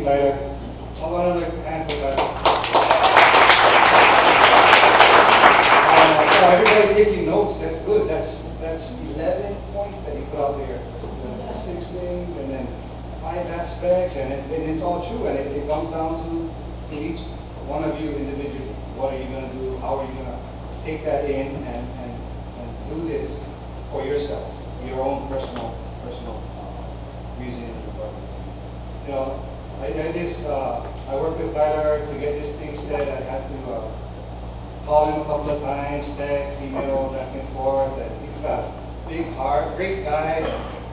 Tyler. I want another hand for Tyler. So everybody taking notes, that's good. That's 11 points that he put out there. 6 things and then 5 aspects, and it's all true, and it comes down to each one of you individually. What are you going to do? How are you going to take that in and do this for yourself, your own personal reasoning? You know, I worked with Tyler to get this thing said. I had to call him a couple of times, text, email, back and forth, and he's got a big heart, great guy.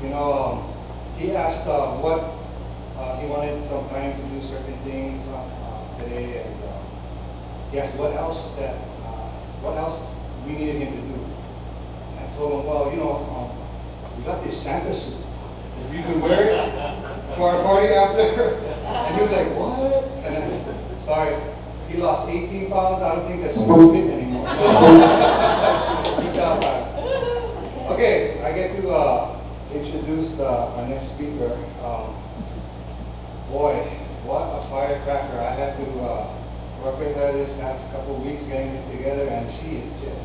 You know, he asked what he wanted some time to do certain things today, and he asked what else we needed him to do. And I told him, well, you know, we got this Santa suit. If you can wear it for our party after. And he was like, what? And then, sorry, he lost 18 pounds. I don't think that's fit anymore. Okay, I get to introduce our next speaker. Boy, what a firecracker. I had to work with her this past couple of weeks getting it together, and she is just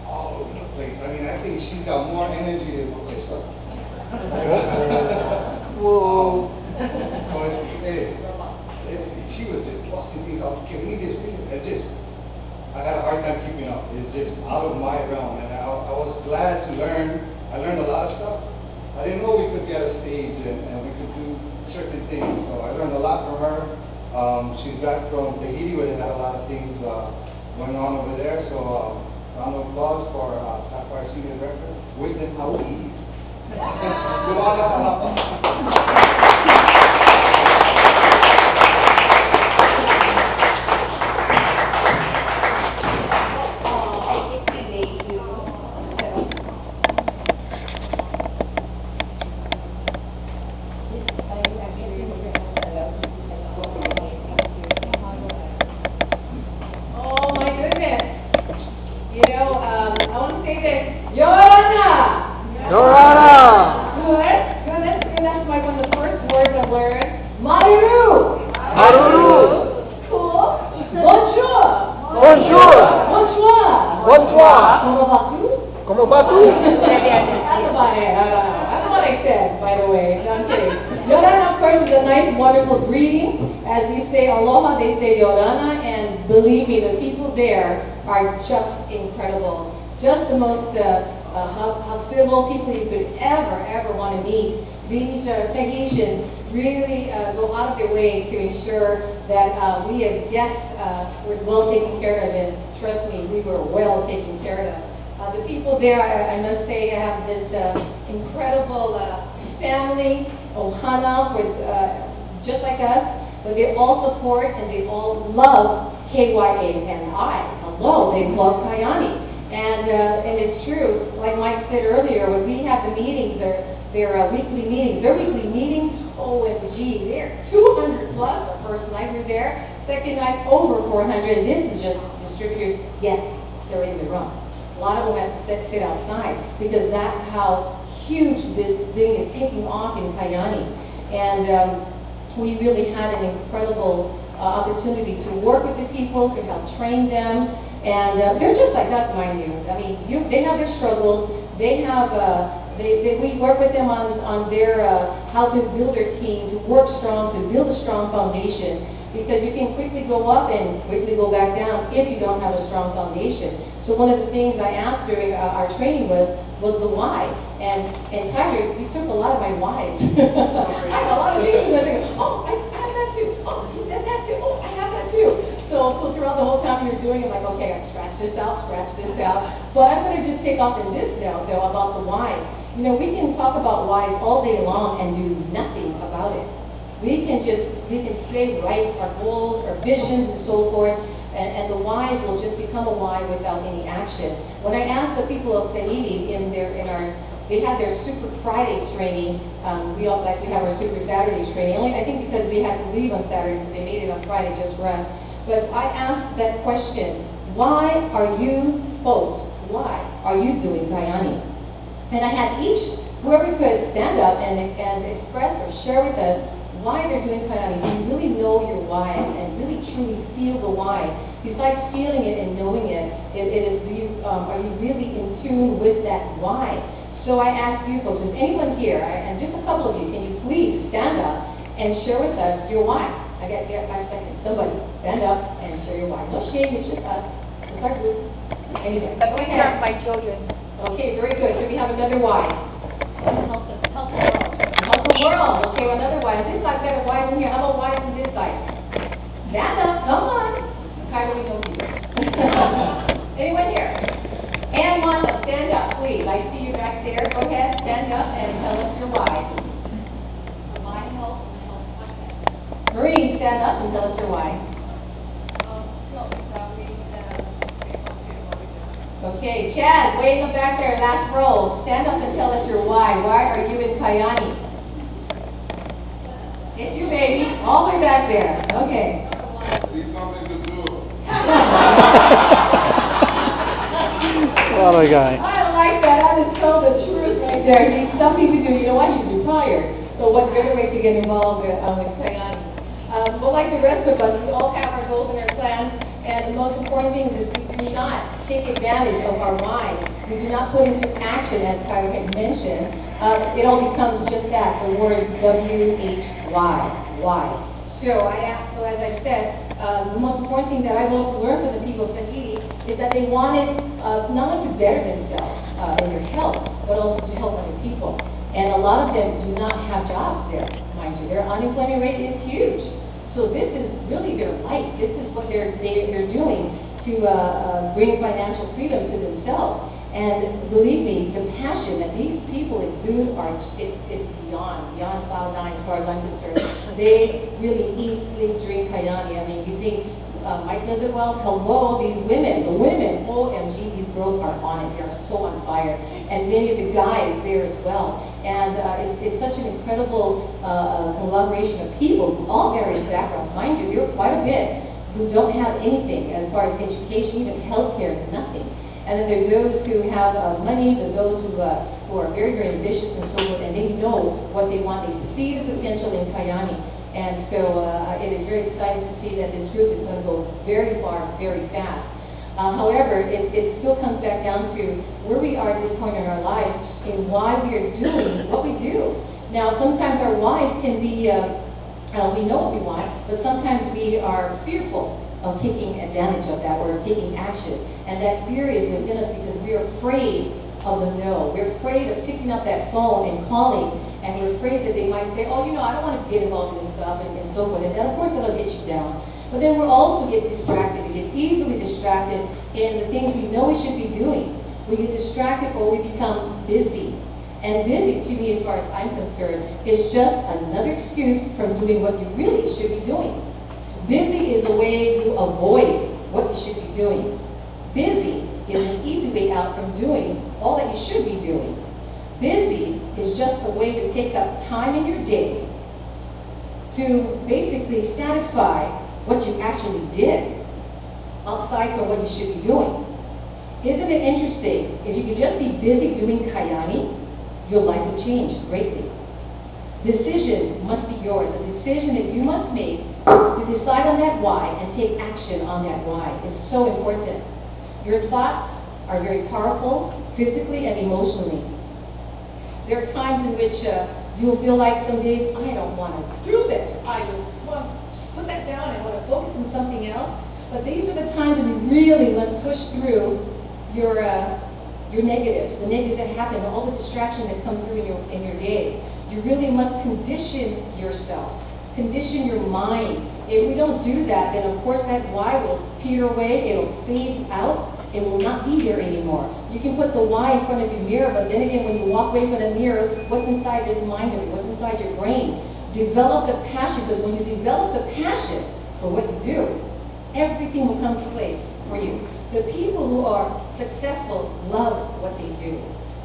all over the place. I mean, I think she's got more energy than what this stuff. Whoa. She was just busting things off. Can we just do it? I had a hard time keeping up. It's just out of my realm, and I was glad to learn. I learned a lot of stuff. I didn't know we could get a stage and we could do certain things, so I learned a lot from her. She's back from Tahiti, where they had a lot of things going on over there, so round of applause for our senior director, Wisdom Hawaii. Luana Alapa. Believe me, the people there are just incredible. Just the most hospitable people you could ever want to meet. These Tahitians really go out of their way to ensure that we as guests were well taken care of, and trust me, we were well taken care of. The people there, I must say, have this incredible family, ohana, with, just like us, but they all support and they all love KYA and I. Hello, they love Kyani. And it's true, like Mike said earlier, when we have the meetings, their weekly meetings, OMG, they're 200 plus. The first night we're there, second night over 400. This is just distributors. Yes, they're in the room. A lot of them have to sit outside because that's how huge this thing is taking off in Kyani. And we really had an incredible opportunity to work with the people, to help train them, and they're just like us, mind you. I mean, they have their struggles. They have, we work with them on their how to build their team, to work strong, to build a strong foundation. Because you can quickly go up and quickly go back down if you don't have a strong foundation. So one of the things I asked during our training was the why. And Tyler, you took a lot of my whys. I have a lot of things. I think, oh, I have that too. Oh, he said that too. Oh, I have that too. So throughout the whole time you're doing it, I'm like, okay, I scratch this out. But I'm going to just take off in this now, though, about the why. You know, we can talk about whys all day long and do nothing about it. We can say, write our goals, our visions, and so forth, and the whys will just become a why without any action. When I asked the people of Tahiti they had their Super Friday training. We also actually have our Super Saturday training. Only I think because we had to leave on Saturday, they made it on Friday just for us. But I asked that question: why are you folks? Why are you doing Kyani? And I had whoever could stand up and express or share with us why they're doing Kyani. Do you really know your why and really truly feel the why? Besides feeling it and knowing it, are you really in tune with that why? So I ask you folks, is anyone here, and just a couple of you, can you please stand up and share with us your why? I got 5 seconds. Somebody stand up and share your why. No shame, it's just us. It's our group. Anyway, go ahead. My children. Okay, very good. So we have another why. Help the world. Help the world. Okay, another why. This side got a why in here. How about why on this side? Stand up. Come on. Kind of know you. Anyone here? And Wanda, stand up, please. I see you back there. Go ahead, stand up and tell us your why. For my health and health of my family. Marie, stand up and tell us your why. Help the family and Okay, Chad, way in the back there, last row. Stand up and tell us your why. Why are you in Kyani? It's you, baby. All the way back there. Okay. Need something to do. What a guy. I like that. I just told the truth right there. Some people do, you know what, you're retired. So what better way to get involved with Kyani? But like the rest of us, we all have our goals and our plans. And the most important thing is we do not take advantage of our mind. We do not put into action, as Kyra had mentioned. It all becomes just that, the word W-H-Y, why. So as I said, the most important thing that I learned from the people of Tahiti is that they wanted not only to better themselves in their health, but also to help other people. And a lot of them do not have jobs there, mind you. Their unemployment rate is huge. So this is really their life. This is what they're doing to bring financial freedom to themselves. And believe me, the passion that these people exude it's beyond cloud nine as far as I'm concerned. They really eat, sleep, drink Kyani. I mean, you think Mike does it well? Hello, these women, OMG, these girls are on it. They're so on fire. And many of the guys there as well. And it's such an incredible collaboration of people from all various backgrounds. Mind you, there are quite a bit who don't have anything as far as education, even healthcare, nothing. And then there's those who have money, there's those who are very, very ambitious and so forth, and they know what they want. They see the potential in Kyani. And so it is very exciting to see that this group is going to go very far, very fast. However, it still comes back down to where we are at this point in our lives and why we are doing what we do. Now, sometimes our whys can be, we know what we want, but sometimes we are fearful of taking advantage of that or taking action. And that fear is within us because we are afraid of the no. We're afraid of picking up that phone and calling, and we're afraid that they might say, oh, I don't want to get involved in this stuff and so forth. And of course, that'll get you down. But then we'll also get distracted. We get easily distracted in the things we know we should be doing. We get distracted or we become busy. And busy, to me, as far as I'm concerned, is just another excuse from doing what you really should be doing. Busy is a way to avoid what you should be doing. Busy is an easy way out from doing all that you should be doing. Busy is just a way to take up time in your day to basically satisfy what you actually did outside from what you should be doing. Isn't it interesting? If you could just be busy doing Kyani, your life will change greatly. Decision must be yours. A decision that you must make to decide on that why and take action on that why is so important. Your thoughts are very powerful, physically and emotionally. There are times in which you'll feel like some days, I don't want to do this. I just want to put that down and want to focus on something else. But these are the times when you really must push through your negatives, the negatives that happen, all the distraction that comes through in your day. You really must condition yourself, condition your mind. If we don't do that, then of course that why will peter away, it'll fade out, it will not be there anymore. You can put the why in front of your mirror, but then again, when you walk away from the mirror, what's inside this mind of you? What's inside your brain? Develop the passion, because when you develop the passion for what you do, everything will come to place for you. The people who are successful love what they do.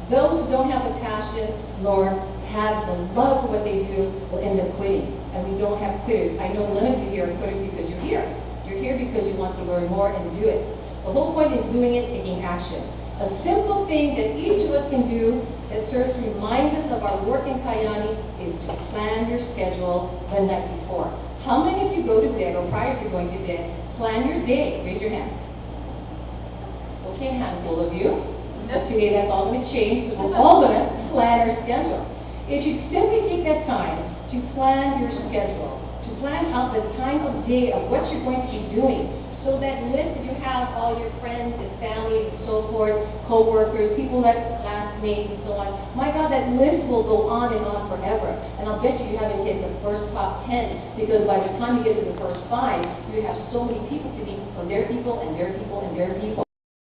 Those who don't have the passion nor have the love for what they do will end up quitting. And we don't have quitters. I know none of you here are quitters because you're here. You're here because you want to learn more and do it. The whole point is doing it, taking action. A simple thing that each of us can do that that serves to remind us of our work in Kyani is to plan your schedule the night before. How many of you go to bed or prior to going to bed, plan your day? Raise your hand. Okay, a handful of you. Today that's all going to change, because we're all going to plan our schedule. If you simply take that time to plan your schedule, to plan out the time of day of what you're going to be doing, so that list, if you have all your friends and family and so forth, co-workers, people that classmates and so on, my God, that list will go on and on forever. And I'll bet you haven't hit the first top 10, because by the time you get to the first 5, you have so many people to meet from their people and their people and their people.